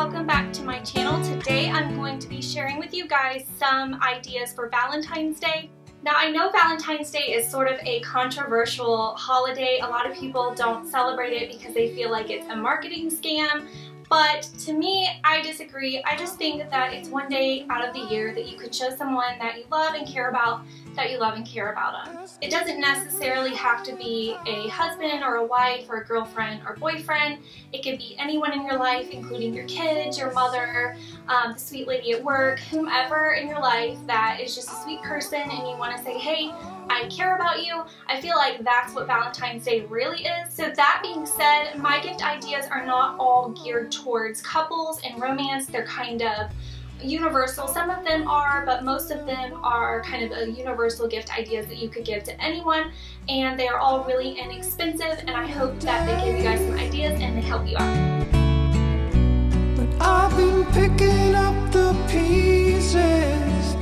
welcome back to my channel. Today I'm going to be sharing with you guys some ideas for Valentine's Day. Now I know Valentine's Day is sort of a controversial holiday. A lot of people don't celebrate it because they feel like it's a marketing scam. But to me, I disagree. I just think that it's one day out of the year that you could show someone that you love and care about, that you love and care about them. It doesn't necessarily have to be a husband or a wife or a girlfriend or boyfriend. It could be anyone in your life, including your kids, your mother, the sweet lady at work, whomever in your life that is just a sweet person and you want to say, hey, I care about you. I feel like that's what Valentine's Day really is. So that being said, my gift ideas are not all geared towards couples and romance. They're kind of universal. Some of them are, but most of them are kind of a universal gift ideas that you could give to anyone, and they are all really inexpensive, and I hope that they give you guys some ideas and they help you out. But I've been picking up the pieces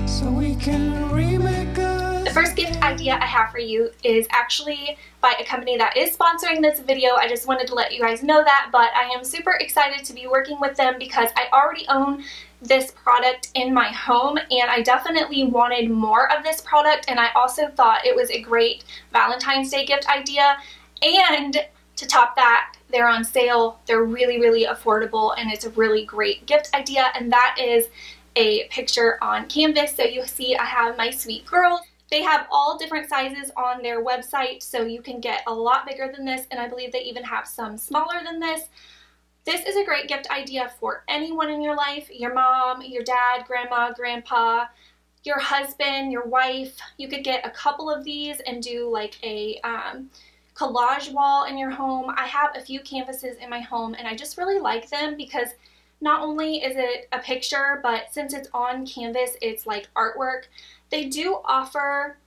so we can remake us. The first gift idea I have for you is actually by a company that is sponsoring this video. I just wanted to let you guys know that, but I am super excited to be working with them because I already own this product in my home and I definitely wanted more of this product, and I also thought it was a great Valentine's Day gift idea. And to top that, they're on sale, they're really affordable, and it's a really great gift idea, and that is a picture on canvas. So you see I have my sweet girls. They have all different sizes on their website, so you can get a lot bigger than this, and I believe they even have some smaller than this. This is a great gift idea for anyone in your life, your mom, your dad, grandma, grandpa, your husband, your wife. You could get a couple of these and do like a collage wall in your home. I have a few canvases in my home and I just really like them because not only is it a picture, but since it's on canvas, it's like artwork. They do offer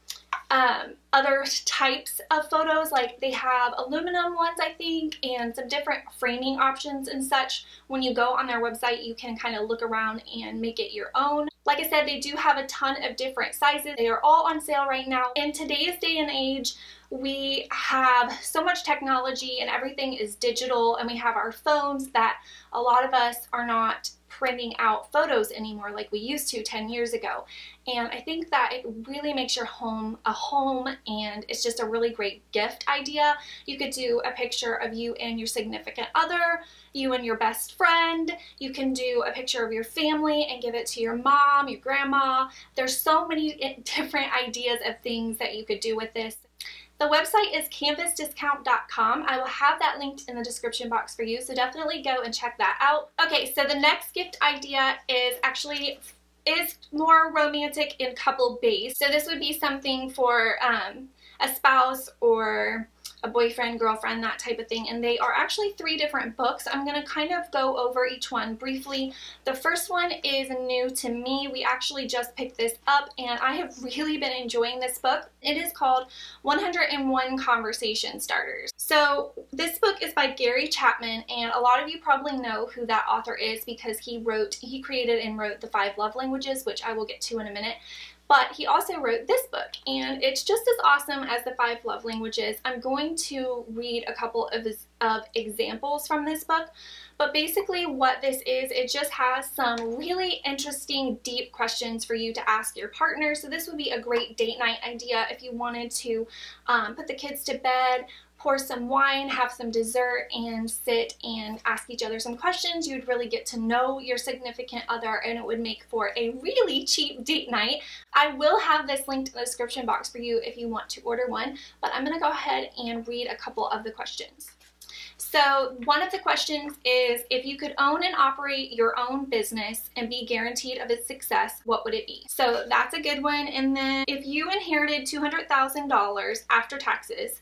other types of photos, like they have aluminum ones, I think, and some different framing options and such. When you go on their website, you can kind of look around and make it your own. Like I said, they do have a ton of different sizes. They are all on sale right now. In today's day and age, we have so much technology and everything is digital, and we have our phones that a lot of us are not printing out photos anymore like we used to 10 years ago. And I think that it really makes your home a home, and it's just a really great gift idea. You could do a picture of you and your significant other, you and your best friend. You can do a picture of your family and give it to your mom, your grandma. There's so many different ideas of things that you could do with this. The website is canvasdiscount.com. I will have that linked in the description box for you, so definitely go and check that out. Okay, so the next gift idea is more romantic and couple based. So this would be something for a spouse or a boyfriend, girlfriend, that type of thing. And they are actually 3 different books. I'm going to kind of go over each one briefly. The first one is new to me. We actually just picked this up and I have really been enjoying this book. It is called 101 Conversation Starters. So this book is by Gary Chapman, and a lot of you probably know who that author is because he created and wrote the 5 Love Languages, which I will get to in a minute. But he also wrote this book, and it's just as awesome as the 5 Love Languages. I'm going to read a couple of examples from this book, but basically what this is, it just has some really interesting, deep questions for you to ask your partner. So this would be a great date night idea if you wanted to put the kids to bed, pour some wine, have some dessert, and sit and ask each other some questions. You'd really get to know your significant other, and it would make for a really cheap date night. I will have this linked in the description box for you if you want to order one, but I'm going to go ahead and read a couple of the questions. So one of the questions is, if you could own and operate your own business and be guaranteed of its success, what would it be? So that's a good one. And then, if you inherited $200,000 after taxes,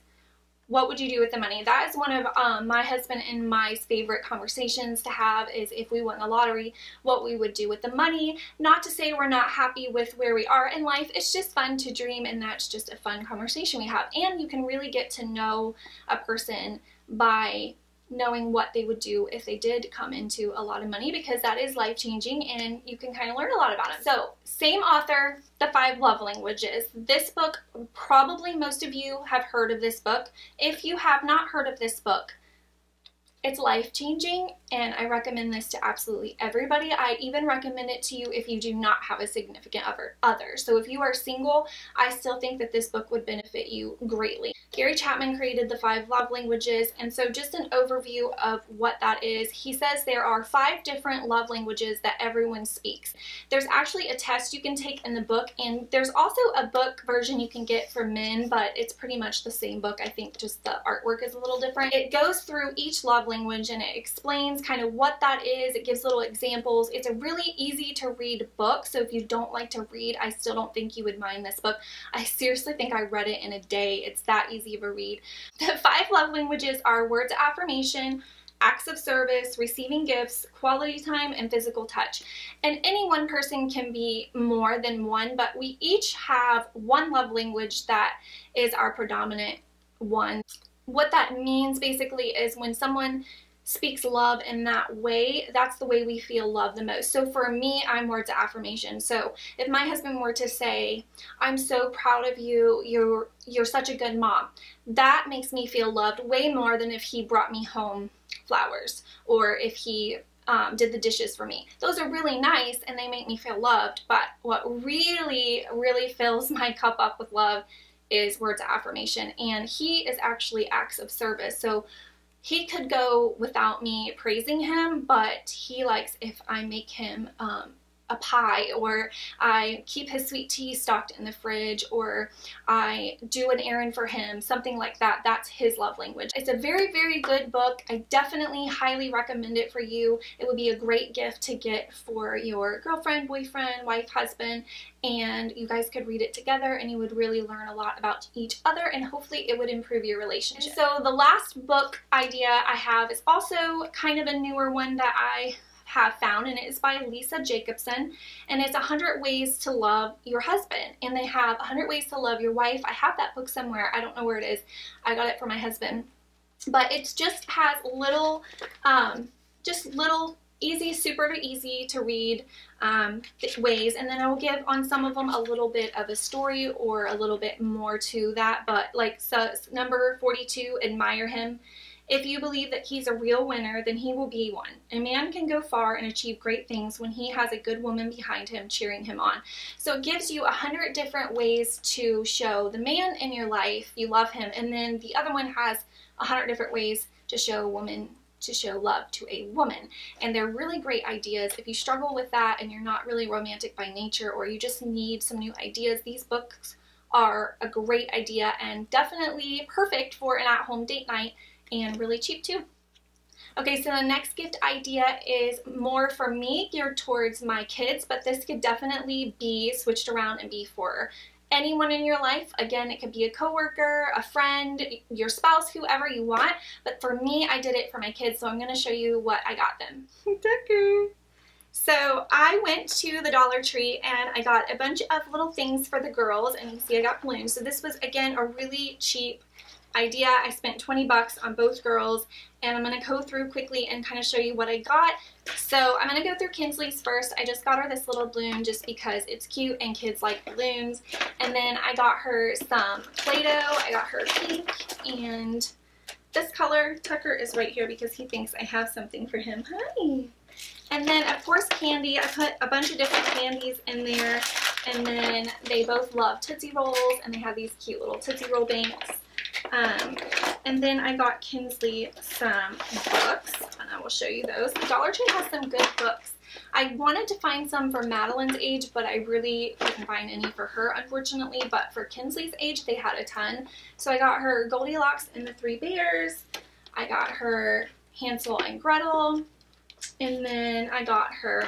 what would you do with the money? That is one of my husband and my favorite conversations to have, is if we won the lottery, what we would do with the money. Not to say we're not happy with where we are in life. It's just fun to dream, and that's just a fun conversation we have. And you can really get to know a person by knowing what they would do if they did come into a lot of money, because that is life-changing and you can kind of learn a lot about it. So, same author, The 5 Love Languages. This book, probably most of you have heard of this book. If you have not heard of this book, It's life-changing, and I recommend this to absolutely everybody. I even recommend it to you if you do not have a significant other. So if you are single, I still think that this book would benefit you greatly. Gary Chapman created the 5 love languages, and so just an overview of what that is. He says there are 5 different love languages that everyone speaks. There's actually a test you can take in the book, and there's also a book version you can get for men, but it's pretty much the same book. I think just the artwork is a little different. It goes through each love language and it explains kind of what that is. It gives little examples. It's a really easy to read book, so if you don't like to read, I still don't think you would mind this book. I seriously think I read it in a day. It's that easy of a read. The 5 love languages are words of affirmation, acts of service, receiving gifts, quality time, and physical touch. And any one person can be more than one, but we each have one love language that is our predominant one. What that means basically is when someone speaks love in that way, that's the way we feel love the most. So for me, I'm words of affirmation. So if my husband were to say, "I'm so proud of you, you're such a good mom," that makes me feel loved way more than if he brought me home flowers or if he did the dishes for me. Those are really nice and they make me feel loved, but what really, really fills my cup up with love is words of affirmation, and he is actually acts of service. So he could go without me praising him, but he likes if I make him a pie, or I keep his sweet tea stocked in the fridge, or I do an errand for him, something like that. That's his love language. It's a very, very good book. I definitely highly recommend it for you. It would be a great gift to get for your girlfriend, boyfriend, wife, husband, and you guys could read it together and you would really learn a lot about each other, and hopefully it would improve your relationship. So the last book idea I have is also kind of a newer one that I have found, and it is by Lisa Jacobson, and it's 100 Ways to Love Your Husband, and they have 100 Ways to Love Your Wife. I have that book somewhere. I don't know where it is. I got it for my husband, but it just has little, just little easy, super easy to read ways, and then I will give on some of them a little bit of a story or a little bit more to that. But like, so number 42, admire him. If you believe that he's a real winner, then he will be one. A man can go far and achieve great things when he has a good woman behind him cheering him on. So it gives you 100 different ways to show the man in your life you love him, and then the other one has 100 different ways to show a woman, to show love to a woman. And they're really great ideas. If you struggle with that and you're not really romantic by nature, or you just need some new ideas, these books are a great idea and definitely perfect for an at-home date night, and really cheap too. Okay, so the next gift idea is more for me, geared towards my kids, but this could definitely be switched around and be for anyone in your life. Again, it could be a coworker, a friend, your spouse, whoever you want, but for me, I did it for my kids, so I'm going to show you what I got them. So I went to the Dollar Tree and I got a bunch of little things for the girls, and you see I got balloons. So this was, again, a really cheap idea. I spent 20 bucks on both girls, and I'm going to go through quickly and kind of show you what I got. So I'm going to go through Kinsley's first. I just got her this little balloon just because it's cute and kids like balloons. And then I got her some Play-Doh. I got her pink and this color. Tucker is right here because he thinks I have something for him. Hi! And then, of course, candy. I put a bunch of different candies in there. And then they both love Tootsie Rolls, and they have these cute little Tootsie Roll banks. And then I got Kinsley some books, and I will show you those. The Dollar Tree has some good books. I wanted to find some for Madeline's age, but I really couldn't find any for her, unfortunately. But for Kinsley's age, they had a ton. So I got her Goldilocks and the Three Bears. I got her Hansel and Gretel. And then I got her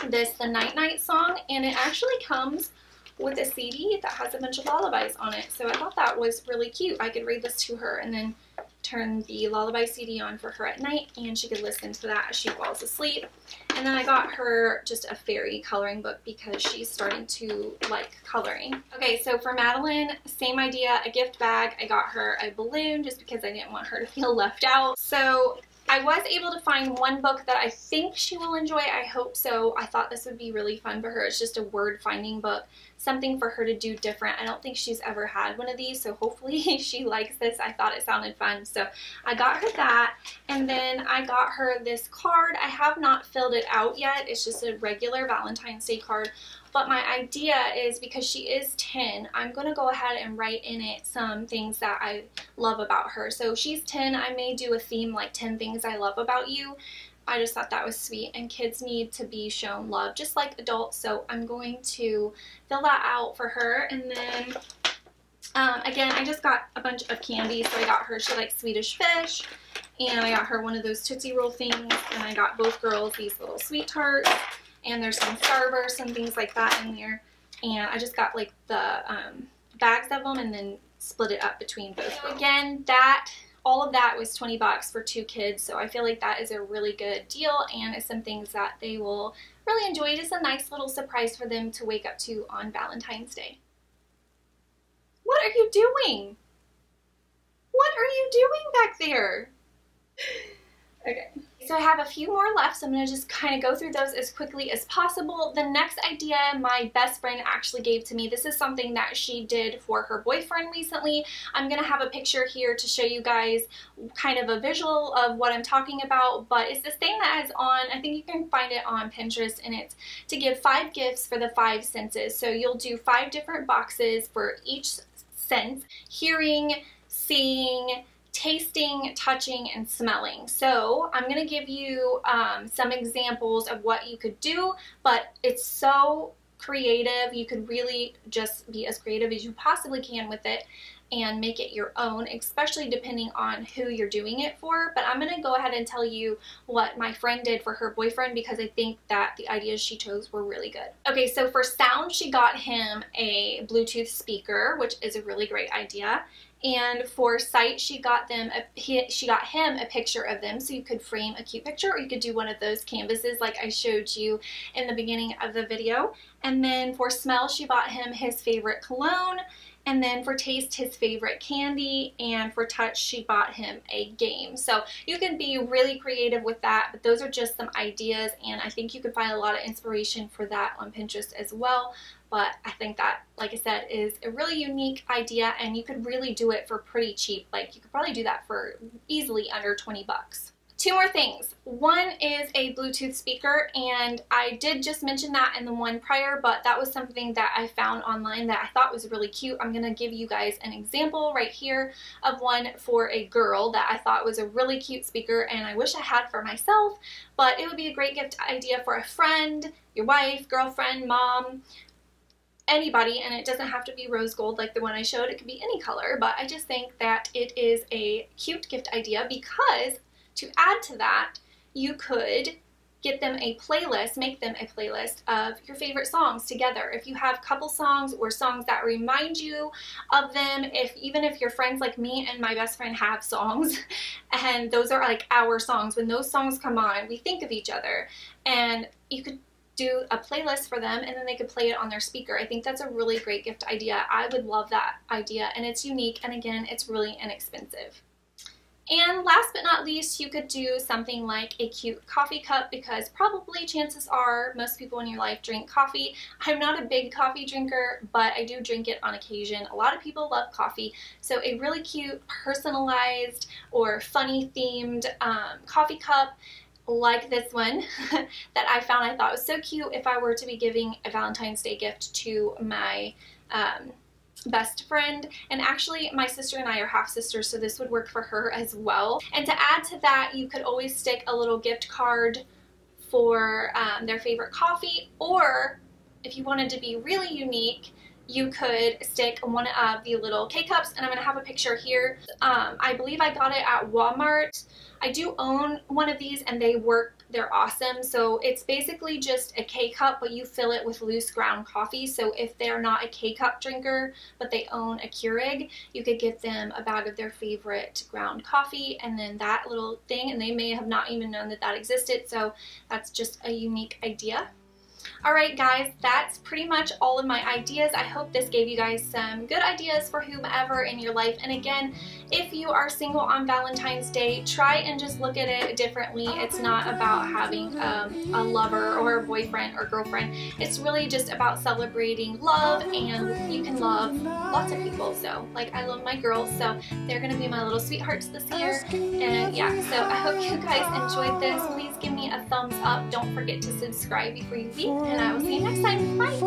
this, the Night Night Song, and it actually comes with a CD that has a bunch of lullabies on it. So I thought that was really cute. I could read this to her and then turn the lullaby CD on for her at night, and she could listen to that as she falls asleep. And then I got her just a fairy coloring book because she's starting to like coloring. Okay, so for Madeline, same idea, a gift bag. I got her a balloon just because I didn't want her to feel left out. So I was able to find one book that I think she will enjoy. I hope so. I thought this would be really fun for her. It's just a word finding book, something for her to do different. I don't think she's ever had one of these, so hopefully she likes this. I thought it sounded fun, so I got her that. And then I got her this card. I have not filled it out yet. It's just a regular Valentine's Day card. But my idea is, because she is 10, I'm going to go ahead and write in it some things that I love about her. So she's 10, I may do a theme like 10 things I love about you. I just thought that was sweet, and kids need to be shown love just like adults, so I'm going to fill that out for her. And then again, I just got a bunch of candy, so I got her, she likes Swedish Fish, and I got her one of those Tootsie Roll things, and I got both girls these little Sweet Tarts. And there's some Starburst and things like that in there. And I just got like the bags of them and then split it up between both. So again, all of that was 20 bucks for 2 kids. So I feel like that is a really good deal, and it's some things that they will really enjoy. Just a nice little surprise for them to wake up to on Valentine's Day. What are you doing? What are you doing back there? Okay. So I have a few more left, so I'm going to just kind of go through those as quickly as possible. The next idea my best friend actually gave to me. This is something that she did for her boyfriend recently. I'm going to have a picture here to show you guys kind of a visual of what I'm talking about, but it's this thing that is on, I think you can find it on Pinterest, and it's to give 5 gifts for the 5 senses. So you'll do 5 different boxes for each sense: hearing, seeing, tasting, touching, and smelling. So I'm going to give you some examples of what you could do, but it's so creative. You could really just be as creative as you possibly can with it and make it your own, especially depending on who you're doing it for. But I'm going to go ahead and tell you what my friend did for her boyfriend, because I think that the ideas she chose were really good. Okay, so for sound, she got him a Bluetooth speaker, which is a really great idea. And for sight, she got him a picture of them, so you could frame a cute picture, or you could do one of those canvases like I showed you in the beginning of the video. And then for smell, she bought him his favorite cologne. And then for taste, his favorite candy. And for touch, she bought him a game. So you can be really creative with that, but those are just some ideas, and I think you could find a lot of inspiration for that on Pinterest as well. But I think that, like I said, is a really unique idea, and you could really do it for pretty cheap. Like, you could probably do that for easily under 20 bucks. 2 more things. One is a Bluetooth speaker, and I did just mention that in the one prior, but that was something that I found online that I thought was really cute. I'm going to give you guys an example right here of one for a girl that I thought was a really cute speaker, and I wish I had for myself, but it would be a great gift idea for a friend, your wife, girlfriend, mom, anybody. And it doesn't have to be rose gold like the one I showed. It could be any color, but I just think that it is a cute gift idea, because to add to that, you could get them a playlist, make them a playlist of your favorite songs together. If you have couple songs or songs that remind you of them, even if your friends like me and my best friend have songs, and those are like our songs, when those songs come on, we think of each other, and you could do a playlist for them, and then they could play it on their speaker. I think that's a really great gift idea. I would love that idea, and it's unique, and again, it's really inexpensive. And last but not least, you could do something like a cute coffee cup, because probably chances are most people in your life drink coffee. I'm not a big coffee drinker, but I do drink it on occasion. A lot of people love coffee, so a really cute, personalized, or funny themed coffee cup like this one that I found I thought was so cute if I were to be giving a Valentine's Day gift to my best friend. And actually, my sister and I are half sisters, so this would work for her as well. And to add to that, you could always stick a little gift card for their favorite coffee, or if you wanted to be really unique, you could stick one of the little K-cups, and I'm going to have a picture here. I believe I got it at Walmart. I do own one of these, and they work. They're awesome. So it's basically just a K-cup, but you fill it with loose ground coffee. So if they're not a K-cup drinker, but they own a Keurig, you could get them a bag of their favorite ground coffee, and then that little thing, and they may have not even known that that existed. So that's just a unique idea. Alright guys, that's pretty much all of my ideas. I hope this gave you guys some good ideas for whomever in your life. And again, if you are single on Valentine's Day, try and just look at it differently. It's not about having a lover or a boyfriend or girlfriend. It's really just about celebrating love, and you can love lots of people. So like I love my girls, so they're going to be my little sweethearts this year. And yeah, so I hope you guys enjoyed this. Please give me a thumbs up. Don't forget to subscribe before you leave, and I will see you next time. Bye!